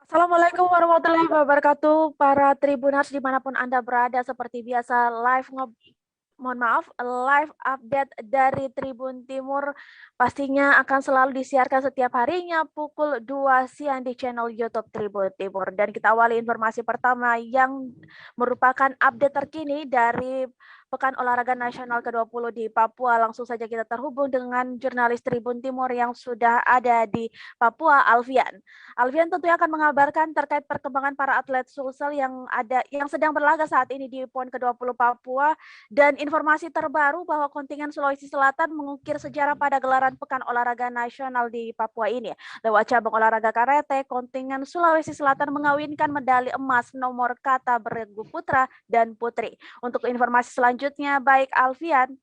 Assalamualaikum warahmatullahi wabarakatuh, para Tribuners dimanapun Anda berada. Seperti biasa, live update dari Tribun Timur pastinya akan selalu disiarkan setiap harinya pukul 2 siang di channel YouTube Tribun Timur. Dan kita awali informasi pertama yang merupakan update terkini dari Pekan Olahraga Nasional ke-20 di Papua. Langsung saja kita terhubung dengan jurnalis Tribun Timur yang sudah ada di Papua, Alfian. Alfian tentunya akan mengabarkan terkait perkembangan para atlet Sulsel yang sedang berlaga saat ini di PON ke-20 Papua, dan informasi terbaru bahwa kontingen Sulawesi Selatan mengukir sejarah pada gelaran Pekan Olahraga Nasional di Papua ini. Lewat cabang olahraga karate, kontingen Sulawesi Selatan mengawinkan medali emas nomor kata beregu putra dan putri. Untuk informasi selanjutnya, baik Alfian.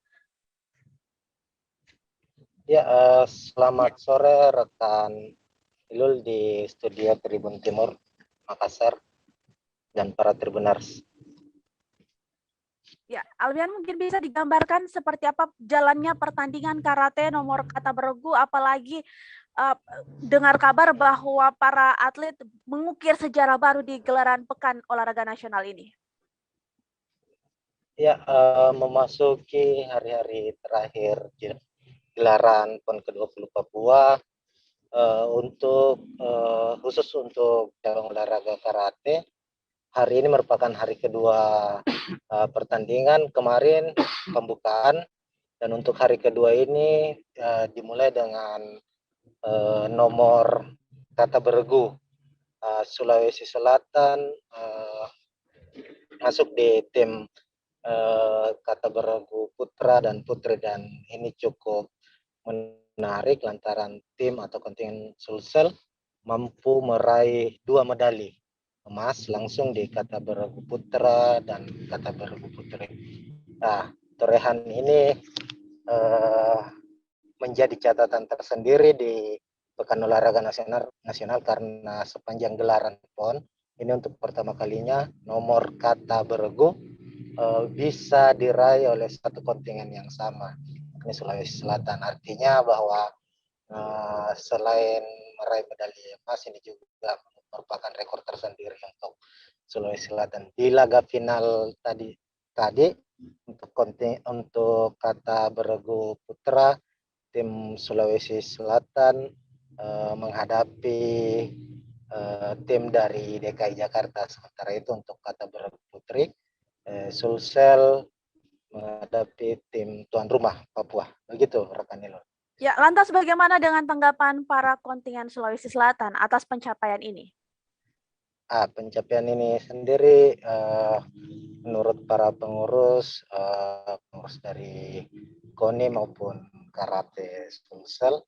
Ya, selamat sore rekan Ilul di studio Tribun Timur, Makassar, dan para Tribuners. Ya, Alfian mungkin bisa digambarkan seperti apa jalannya pertandingan karate nomor kata beregu, apalagi dengar kabar bahwa para atlet mengukir sejarah baru di gelaran Pekan Olahraga Nasional ini. Ya, memasuki hari-hari terakhir gelaran PON ke-20 Papua, khusus untuk cabang olahraga karate, hari ini merupakan hari kedua pertandingan. Kemarin pembukaan, dan untuk hari kedua ini dimulai dengan nomor kata beregu. Sulawesi Selatan masuk di tim kata beregu putra dan putri, dan ini cukup menarik lantaran tim atau kontingen Sulsel mampu meraih 2 medali emas langsung di kata beregu putra dan kata beregu putri. Nah, torehan ini menjadi catatan tersendiri di Pekan Olahraga Nasional karena sepanjang gelaran PON ini untuk pertama kalinya nomor kata beregu bisa diraih oleh satu kontingen yang sama, ini Sulawesi Selatan. Artinya bahwa selain meraih medali emas, ini juga merupakan rekor tersendiri untuk Sulawesi Selatan. Di laga final tadi untuk kata beregu putra, tim Sulawesi Selatan menghadapi tim dari DKI Jakarta. Sementara itu untuk kata beregu putri, Sulsel menghadapi tim tuan rumah Papua. Begitu rekan Nilo. Ya, lantas bagaimana dengan tanggapan para kontingen Sulawesi Selatan atas pencapaian ini? Pencapaian ini sendiri menurut para pengurus dari KONI maupun Karate Sulsel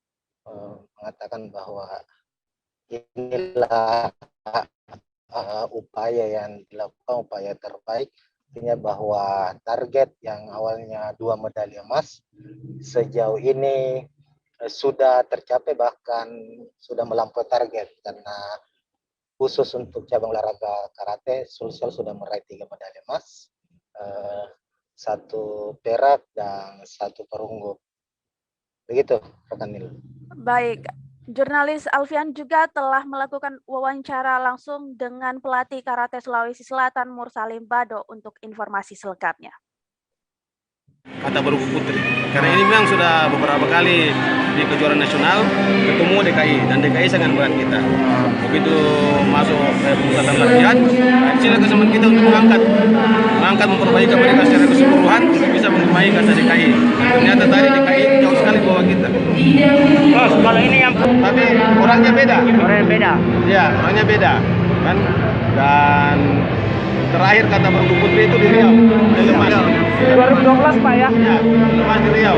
mengatakan bahwa inilah upaya yang dilakukan, upaya terbaik. Artinya bahwa target yang awalnya 2 medali emas sejauh ini sudah tercapai, bahkan sudah melampaui target, karena khusus untuk cabang olahraga karate Sulsel sudah meraih 3 medali emas, 1 perak dan 1 perunggu. Begitu rekan Nil. Baik, jurnalis Alfian juga telah melakukan wawancara langsung dengan pelatih karate Sulawesi Selatan Mursalim Bado untuk informasi selengkapnya. Kata beregu putri, karena ini memang sudah beberapa kali di kejuaraan nasional ketemu DKI, dan DKI sangat berat kita. Begitu masuk pemusatan latihan, sila kesamaan kita untuk mengangkat memperbaiki mereka secara keseluruhan untuk bisa mengemai kata DKI. Ternyata tadi DKI jauh sekali bawah kita. Bos, kalau ini yang tapi orangnya beda. orangnya beda. Ya, orangnya beda, kan? Dan terakhir kata beregu putri itu di Riau, lemas. 2012 Pak ya. Ya, lemas di Riau.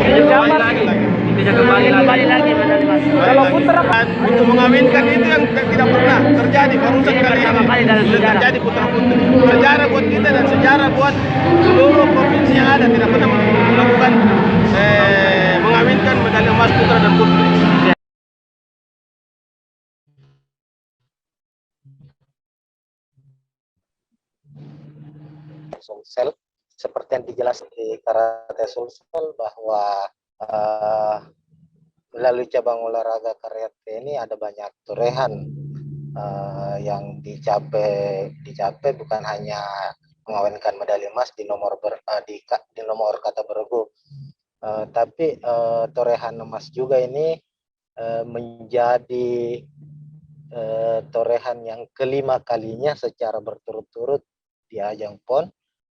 Bisa kembali lagi medali emas. Kalau putra Dan untuk mengawinkan itu yang tidak pernah terjadi, baru sekali pertama kali dalam ini sejarah. terjadi putra putri. Sejarah buat kita dan sejarah buat seluruh provinsi yang ada, tidak pernah melakukan mengawinkan medali emas putra dan putri. Sulsel seperti yang dijelaskan di Karate Sulsel bahwa melalui cabang olahraga karate ini ada banyak torehan yang dicapai bukan hanya mengawinkan medali emas di nomor kata bergu, tapi torehan emas juga ini menjadi torehan yang kelima kalinya secara berturut-turut di ajang PON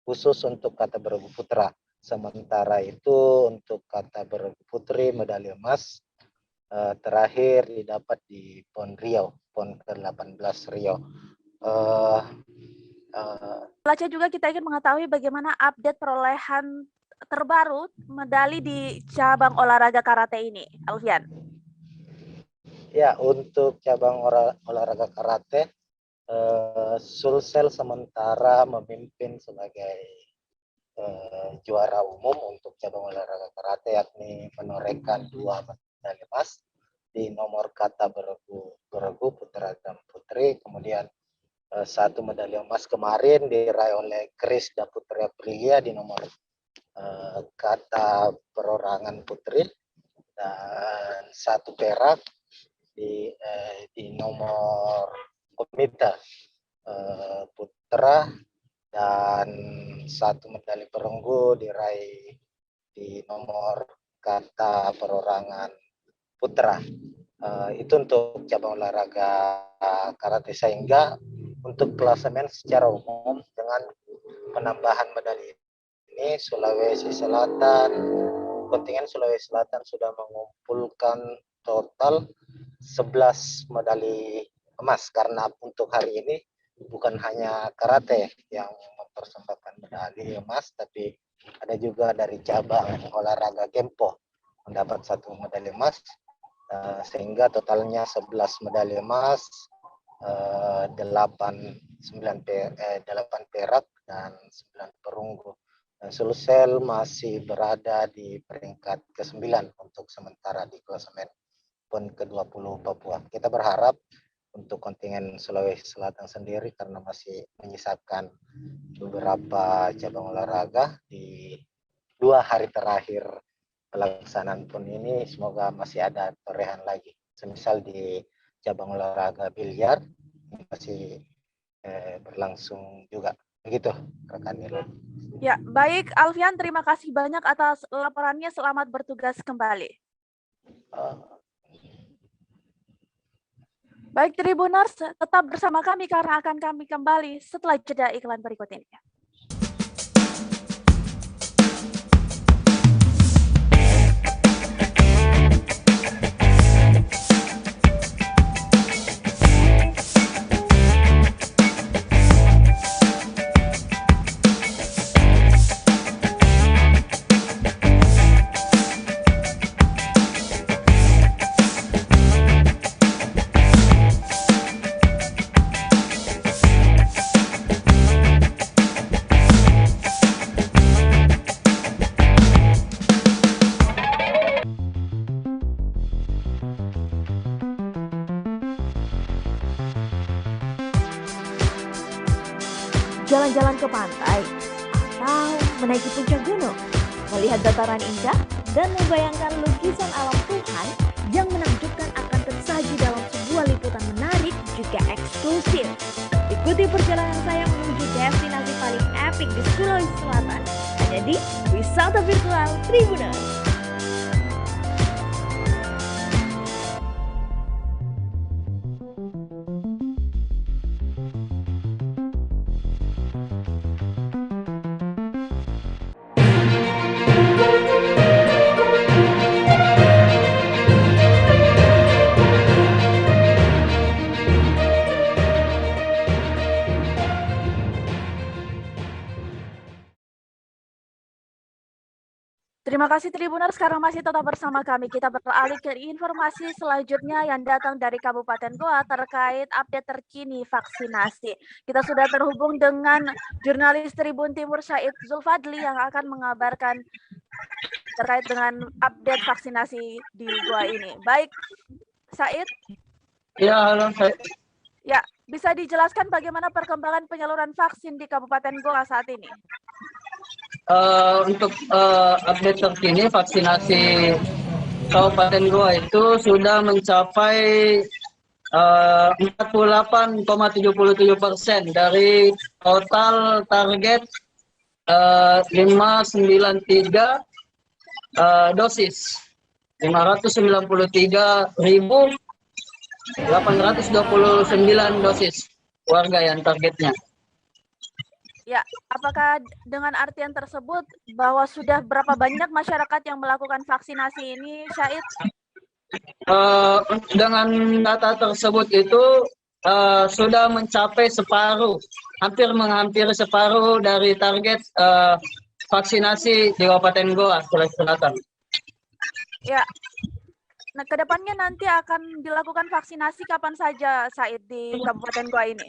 khusus untuk kata bergu putra. Sementara itu untuk kata bergu putri medali emas terakhir didapat di PON Riau, PON ke-18 Riau. Selanjutnya juga kita ingin mengetahui bagaimana update perolehan terbaru medali di cabang olahraga karate ini, Alfian. Ya, untuk cabang olahraga karate, Sulsel sementara memimpin sebagai juara umum untuk cabang olahraga karate, yakni menorehkan 2 medali emas di nomor kata bergu putra dan putri. Kemudian 1 medali emas kemarin diraih oleh Krisda Putri Aprilia di nomor kata perorangan putri, dan 1 perak di nomor komite putra, dan 1 medali perunggu diraih di nomor kata perorangan putra. Itu untuk cabang olahraga karate, sehingga untuk klasemen secara umum dengan penambahan medali ini kontingen Sulawesi Selatan sudah mengumpulkan total 11 medali emas, karena untuk hari ini bukan hanya karate yang mempersembahkan medali emas, tapi ada juga dari cabang olahraga Gempo mendapat 1 medali emas, sehingga totalnya 11 medali emas, 8 perak dan 9 perunggu. Sulsel masih berada di peringkat ke-9 untuk sementara di klasemen PON ke-20 Papua. Kita berharap untuk kontingen Sulawesi Selatan sendiri, karena masih menyisakan beberapa cabang olahraga di 2 hari terakhir pelaksanaan PON ini, semoga masih ada torehan lagi. Semisal di cabang olahraga biliar masih berlangsung juga. Begitu, rekan Nilo. Ya, baik Alfian, terima kasih banyak atas laporannya. Selamat bertugas kembali. Baik Tribuners, tetap bersama kami karena akan kami kembali setelah jeda iklan berikut ini. Jalan-jalan ke pantai, atau menaiki puncak gunung, melihat dataran indah, dan membayangkan lukisan alam Tuhan yang menakjubkan akan tersaji dalam sebuah liputan menarik juga eksklusif. Ikuti perjalanan saya menuju destinasi paling epik di Sulawesi Selatan, hanya di Wisata Virtual Tribuners. Terima kasih Tribuners, sekarang masih tetap bersama kami. Kita beralih ke informasi selanjutnya yang datang dari Kabupaten Goa terkait update terkini vaksinasi. Kita sudah terhubung dengan jurnalis Tribun Timur Said Zulfadli yang akan mengabarkan terkait dengan update vaksinasi di Goa ini. Baik, Said. Ya, halo Said. Ya, bisa dijelaskan bagaimana perkembangan penyaluran vaksin di Kabupaten Goa saat ini? Untuk update terkini vaksinasi Kabupaten Goa itu sudah mencapai 48,77% dari total target 593 dosis. 593.829 dosis warga yang targetnya. Ya, apakah dengan artian tersebut bahwa sudah berapa banyak masyarakat yang melakukan vaksinasi ini, Syahid? Dengan data tersebut itu sudah mencapai separuh, menghampiri separuh dari target vaksinasi di Kabupaten Goa, Sulawesi Selatan. Ya, nah kedepannya nanti akan dilakukan vaksinasi kapan saja, Syahid, di Kabupaten Goa ini?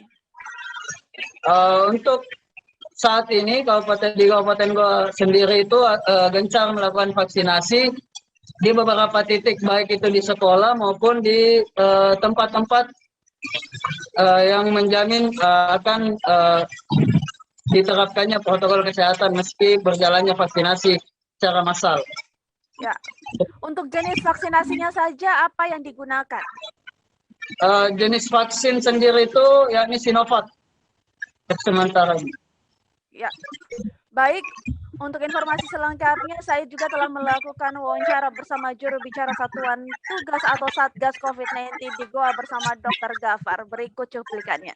Untuk saat ini di Kabupaten Goa sendiri itu gencar melakukan vaksinasi di beberapa titik, baik itu di sekolah maupun di tempat-tempat yang menjamin akan diterapkannya protokol kesehatan meski berjalannya vaksinasi secara massal. Ya, untuk jenis vaksinasinya saja apa yang digunakan? Jenis vaksin sendiri itu yakni Sinovac sementara ini. Ya, baik. Untuk informasi selengkapnya, saya juga telah melakukan wawancara bersama juru bicara Satuan Tugas atau Satgas COVID-19 di Goa bersama Dr. Gafar. Berikut cuplikannya.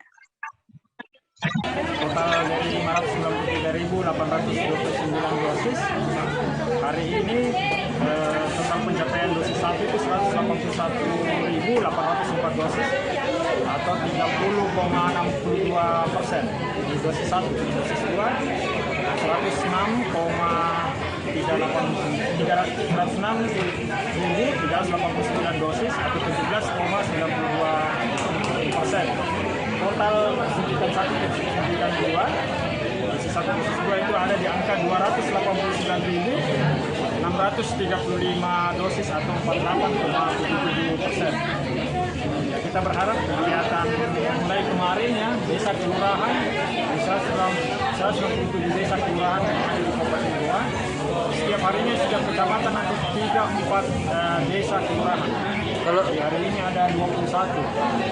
Total dari 593.829 dosis. Hari ini total pencapaian dosis 1 itu 181.804 dosis atau 30,62% di dosis 1. Di dosis 2 106.389 dosis atau 17,92%. Total suntikan 1 dan suntikan 2, dosis 1 dosis 2 itu ada di angka 289.635 dosis atau 48,77%. Ya, kita berharap kegiatan mulai kemarin ya, desa kelurahan, di 197 desa kelurahan yang ada di Kabupaten Goa, setiap harinya setiap kecamatan ada 3-4 desa kelurahan. Kalau hari ini ada 21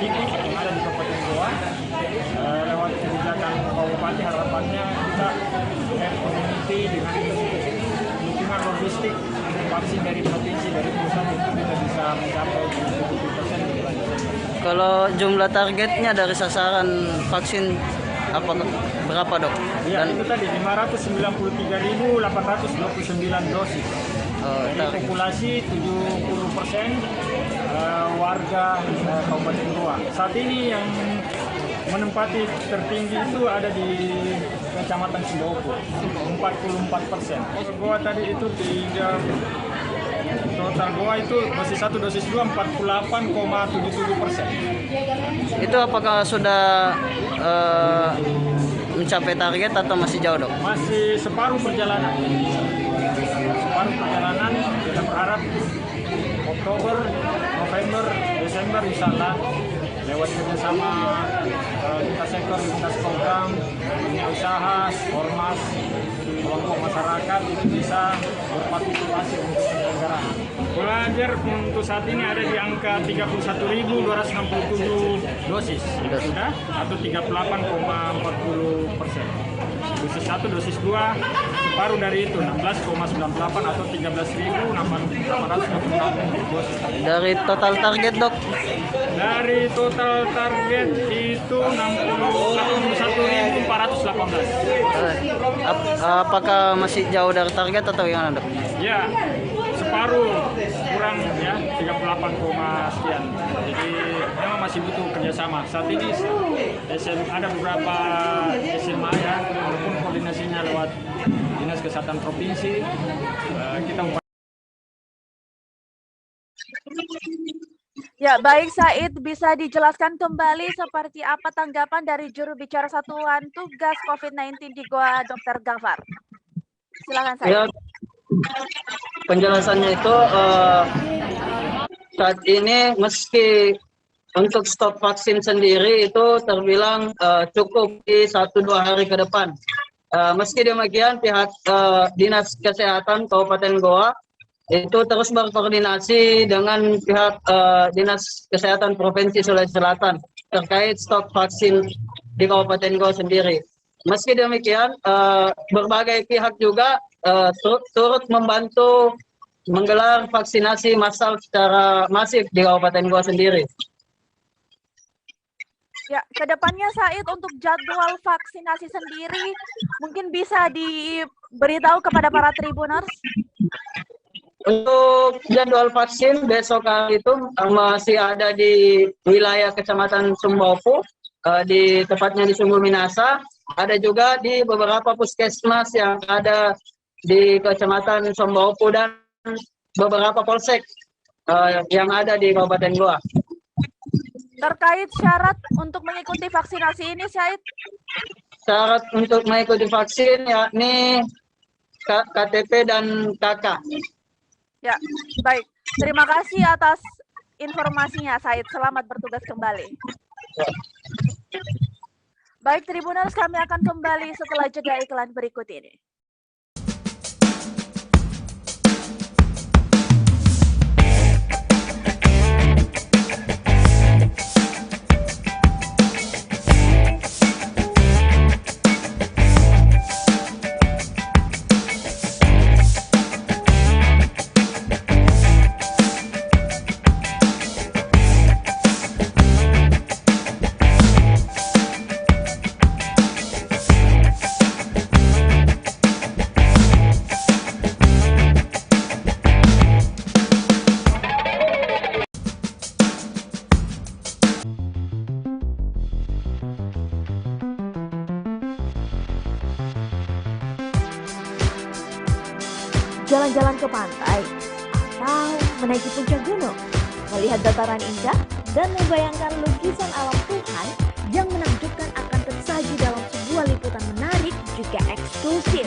titik yang ada di Kabupaten Goa. Lewat kebijakan Pak Bupati, harapannya kita community dengan dukungan logistik vaksin dari provinsi, dari pusat itu kita bisa mencapai 70%. Kalau jumlah targetnya dari sasaran vaksin berapa, Dok? Ya, itu tadi 593.829 dosis. Dari populasi 70% warga Kabupaten Goa. Saat ini yang menempati tertinggi itu ada di Kecamatan Sindoko, 44%. Goa tadi itu total Goa itu dosis 1, dosis 2 48,77%. Itu apakah sudah mencapai target atau masih jauh, Dok? Masih separuh perjalanan. Kita berharap Oktober, November, Desember insya-Allah lewat kerjasama lintas sektor, lintas program, dunia usaha, ormas, kelompok masyarakat itu bisa berpartisipasi untuk penyelenggaraan. Pelajar untuk saat ini ada di angka 31.267 dosis, sudah atau 38,40%. Dosis 1, dosis 2 separuh dari itu 16,98 atau 13.866 dosis. Dari total target, Dok? Dari total target itu 61.418. Apakah masih jauh dari target atau gimana, Dok? Ya, separuh kurang ya, 38, sekian. Jadi memang masih butuh kerjasama. Saat ini ada beberapa SMA ya, walaupun koordinasinya lewat Dinas Kesehatan Provinsi, kita Ya, baik Said, bisa dijelaskan kembali seperti apa tanggapan dari juru bicara Satuan Tugas COVID-19 di Goa, Dr. Gafar. Silakan Said. Ya, penjelasannya itu saat ini meski untuk stok vaksin sendiri itu terbilang cukup di 1-2 hari ke depan. Meski demikian, pihak Dinas Kesehatan Kabupaten Goa itu terus berkoordinasi dengan pihak Dinas Kesehatan Provinsi Sulawesi Selatan terkait stok vaksin di Kabupaten Goa sendiri. Meski demikian, berbagai pihak juga turut membantu menggelar vaksinasi massal secara masif di Kabupaten Goa sendiri. Ya, kedepannya Said untuk jadwal vaksinasi sendiri mungkin bisa diberitahu kepada para Tribuners. Untuk jadwal vaksin besok hari itu masih ada di wilayah Kecamatan Sumbawu, tepatnya di Sumbu Minasa. Ada juga di beberapa puskesmas yang ada di Kecamatan Sumbawu dan beberapa polsek yang ada di Kabupaten Goa. Terkait syarat untuk mengikuti vaksinasi ini, Said? Syarat untuk mengikuti vaksin yakni KTP dan KK. Ya, baik. Terima kasih atas informasinya, Said. Selamat bertugas kembali. Baik, Tribuners, kami akan kembali setelah jeda iklan berikut ini. Jalan-jalan ke pantai, atau menaiki puncak gunung, melihat dataran indah, dan membayangkan lukisan alam Tuhan yang menakjubkan akan tersaji dalam sebuah liputan menarik juga eksklusif.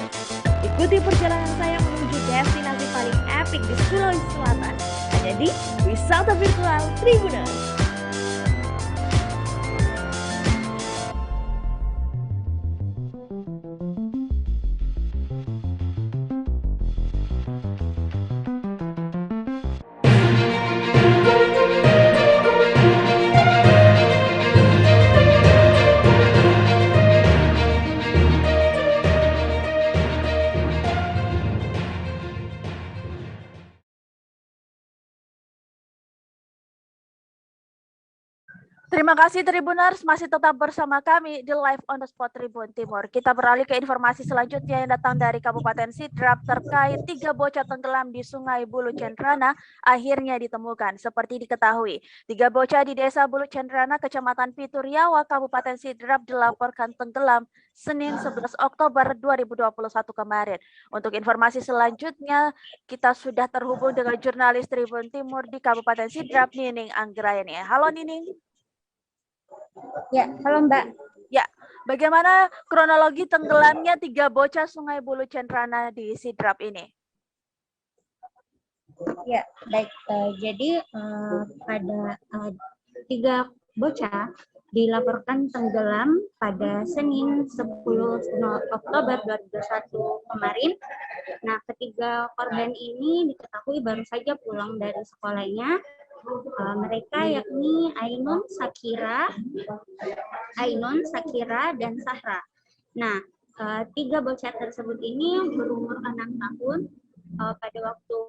Ikuti perjalanan saya menuju destinasi paling epik di Sulawesi Selatan, hanya di Wisata Virtual Tribuners. Terima kasih Tribuners, masih tetap bersama kami di Live on the Spot Tribun Timur. Kita beralih ke informasi selanjutnya yang datang dari Kabupaten Sidrap terkait 3 bocah tenggelam di Sungai Bulu Cendrana akhirnya ditemukan. Seperti diketahui, 3 bocah di Desa Bulu Cendrana, Kecamatan Pituriawa, Kabupaten Sidrap dilaporkan tenggelam Senin 11 Oktober 2021 kemarin. Untuk informasi selanjutnya, kita sudah terhubung dengan jurnalis Tribun Timur di Kabupaten Sidrap, Nining Anggrayani. Halo Nining. Ya, halo Mbak. Ya, bagaimana kronologi tenggelamnya 3 bocah Sungai Bulu Cendrana di Sidrap ini? Ya, baik. Jadi pada 3 bocah dilaporkan tenggelam pada Senin 10 Oktober 2021 kemarin. Nah, ketiga korban ini diketahui baru saja pulang dari sekolahnya. Mereka yakni Ainun, Sakira, dan Sahra. Nah, 3 bocah tersebut ini berumur 6 tahun. Pada waktu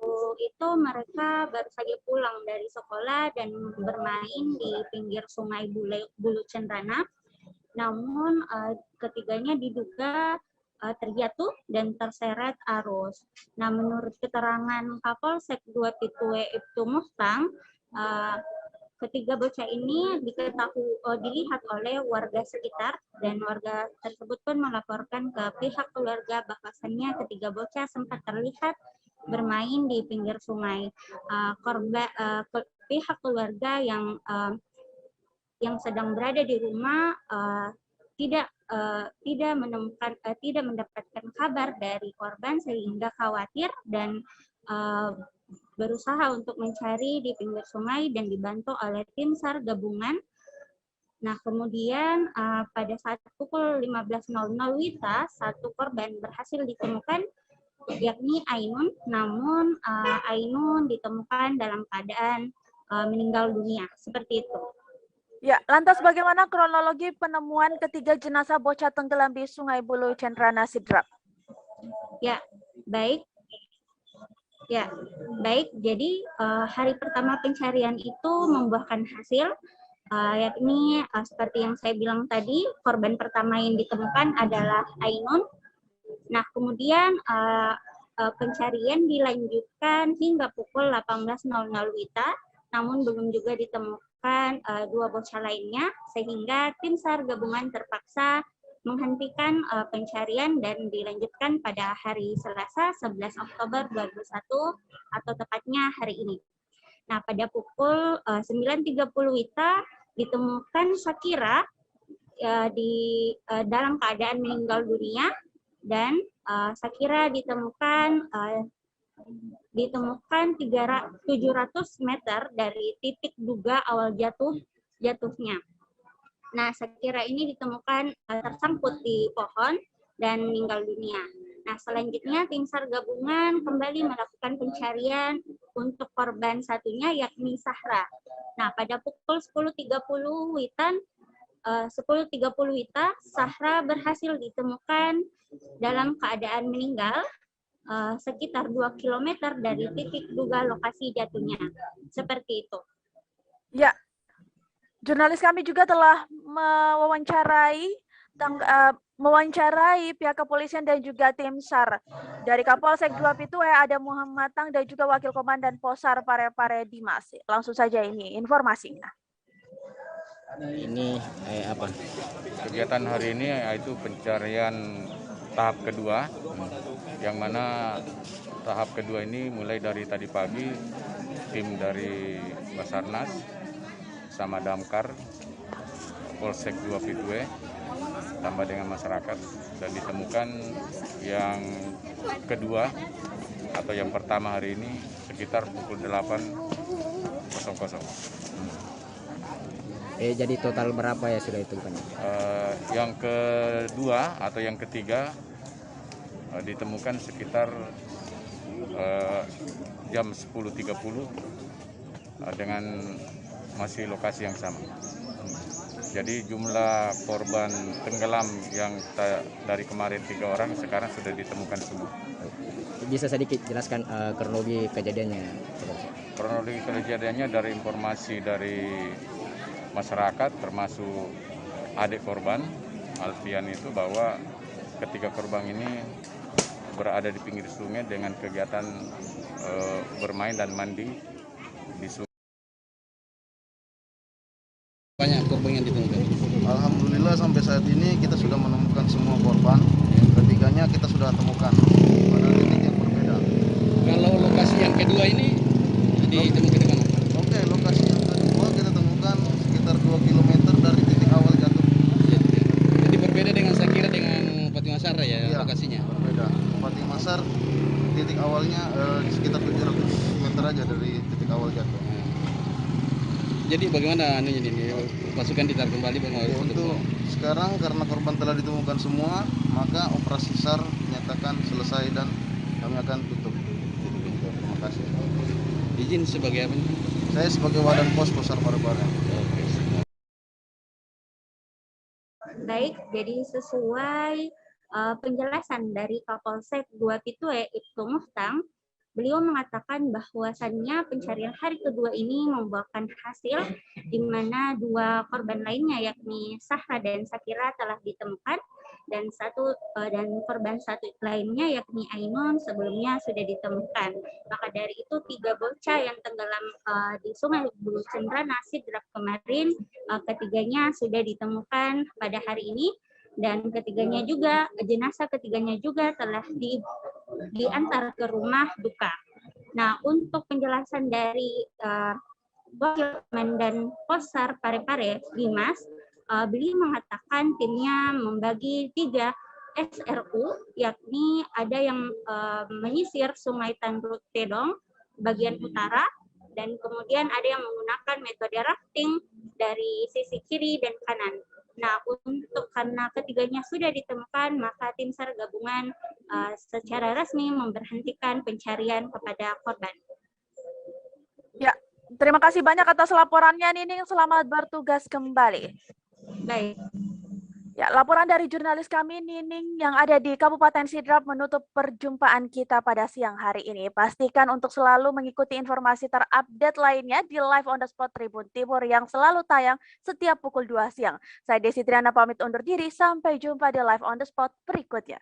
itu mereka baru saja pulang dari sekolah dan bermain di pinggir Sungai Bulu Cendrana. Namun ketiganya diduga terjatuh dan terseret arus. Nah, menurut keterangan Kapolsek 2 Titue Ibtu Mustang, ketiga bocah ini dilihat oleh warga sekitar dan warga tersebut pun melaporkan ke pihak keluarga bahwasannya ketiga bocah sempat terlihat bermain di pinggir sungai. Pihak keluarga yang sedang berada di rumah tidak mendapatkan kabar dari korban sehingga khawatir dan berusaha untuk mencari di pinggir sungai dan dibantu oleh tim SAR gabungan. Nah, kemudian pada saat pukul 15.00 WITA, satu korban berhasil ditemukan, yakni Ainun. Namun Ainun ditemukan dalam keadaan meninggal dunia. Seperti itu. Ya, lantas bagaimana kronologi penemuan ketiga jenazah bocah tenggelam di Sungai Bulu Cendrana Sidrap? Ya, baik. Ya, baik. Jadi hari pertama pencarian itu membuahkan hasil, yakni seperti yang saya bilang tadi, korban pertama yang ditemukan adalah Ainun. Nah, kemudian pencarian dilanjutkan hingga pukul 18.00 WITA, namun belum juga ditemukan dua bocah lainnya, sehingga tim SAR gabungan terpaksa menghentikan pencarian dan dilanjutkan pada hari Selasa 11 Oktober 2021 atau tepatnya hari ini. Nah, pada pukul 9.30 WITA ditemukan Shakira di dalam keadaan meninggal dunia, dan Shakira ditemukan 700 meter dari titik duga awal jatuhnya. Nah, Shakira ini ditemukan tersangkut di pohon dan meninggal dunia. Nah, selanjutnya tim SAR gabungan kembali melakukan pencarian untuk korban satunya, yakni Sahra. Nah, pada pukul 10.30 WITA, Sahra berhasil ditemukan dalam keadaan meninggal sekitar 2 km dari titik duga lokasi jatuhnya. Seperti itu. Ya, jurnalis kami juga telah mewawancarai pihak kepolisian dan juga tim SAR. Dari Kapolsek 2 Pitué ada Muhammad Tang dan juga Wakil Komandan Posar Parepare Dimas. Langsung saja ini informasinya. Ini apa? Kegiatan hari ini yaitu pencarian tahap kedua, yang mana tahap kedua ini mulai dari tadi pagi tim dari Basarnas sama Damkar Polsek 2 Pitué tambah dengan masyarakat, dan ditemukan yang kedua atau yang pertama hari ini sekitar pukul 8.00. Jadi total berapa ya sudah itu kan? Yang kedua atau yang ketiga ditemukan sekitar jam 10.30 dengan masih lokasi yang sama. Jadi jumlah korban tenggelam yang dari kemarin 3 orang sekarang sudah ditemukan semua. Bisa sedikit jelaskan kronologi kejadiannya? Kronologi kejadiannya dari informasi dari masyarakat termasuk adik korban Alfian itu, bahwa ketiga korban ini berada di pinggir sungai dengan kegiatan bermain dan mandi di sungai. Banyak korban yang ditemukan. Alhamdulillah sampai saat ini kita sudah menemukan semua korban. Ketiganya kita sudah temukan pada titik yang berbeda. Kalau lokasi yang kedua ini ditemukan di mana? Oke, lokasi yang kedua kita temukan sekitar 2 km dari titik awal jatuh. Jadi berbeda dengan Shakira dengan Fatimah Sahra ya, iya, lokasinya? Berbeda. Fatimah Sahra titik awalnya sekitar 700 meter aja dari titik awal jatuh. Jadi bagaimana anunya ini? Pasukan ditarik kembali untuk sekarang karena korban telah ditemukan semua, maka operasi SAR dinyatakan selesai dan kami akan tutup. Terima kasih. Izin sebagai apa? Saya sebagai Wadan Pos Posar Parepare. Baik, jadi sesuai penjelasan dari Kapolsek 2 Pitué Ibtu Muhtang, beliau mengatakan bahwasannya pencarian hari kedua ini membuahkan hasil, di mana 2 korban lainnya yakni Sahra dan Shakira telah ditemukan, dan korban satu lainnya yakni Ainun sebelumnya sudah ditemukan. Maka dari itu 3 bocah yang tenggelam di Sungai Bulu Cendrana Sidrap kemarin, ketiganya sudah ditemukan pada hari ini, dan jenazah ketiganya juga telah diantar ke rumah duka. Nah, untuk penjelasan dari Wakil Komandan Posar Parepare Dimas, beliau mengatakan timnya membagi 3 SRU, yakni ada yang menyisir Sungai Tandrut Tedong, bagian utara, dan kemudian ada yang menggunakan metode rafting dari sisi kiri dan kanan. Nah, karena ketiganya sudah ditemukan, maka tim SAR gabungan secara resmi memberhentikan pencarian kepada korban. Ya, terima kasih banyak atas laporannya, Nining. Selamat bertugas kembali. Baik. Ya, laporan dari jurnalis kami, Nining, yang ada di Kabupaten Sidrap menutup perjumpaan kita pada siang hari ini. Pastikan untuk selalu mengikuti informasi terupdate lainnya di Live on the Spot Tribun Timur yang selalu tayang setiap pukul 2 siang. Saya Desi Triana pamit undur diri, sampai jumpa di Live on the Spot berikutnya.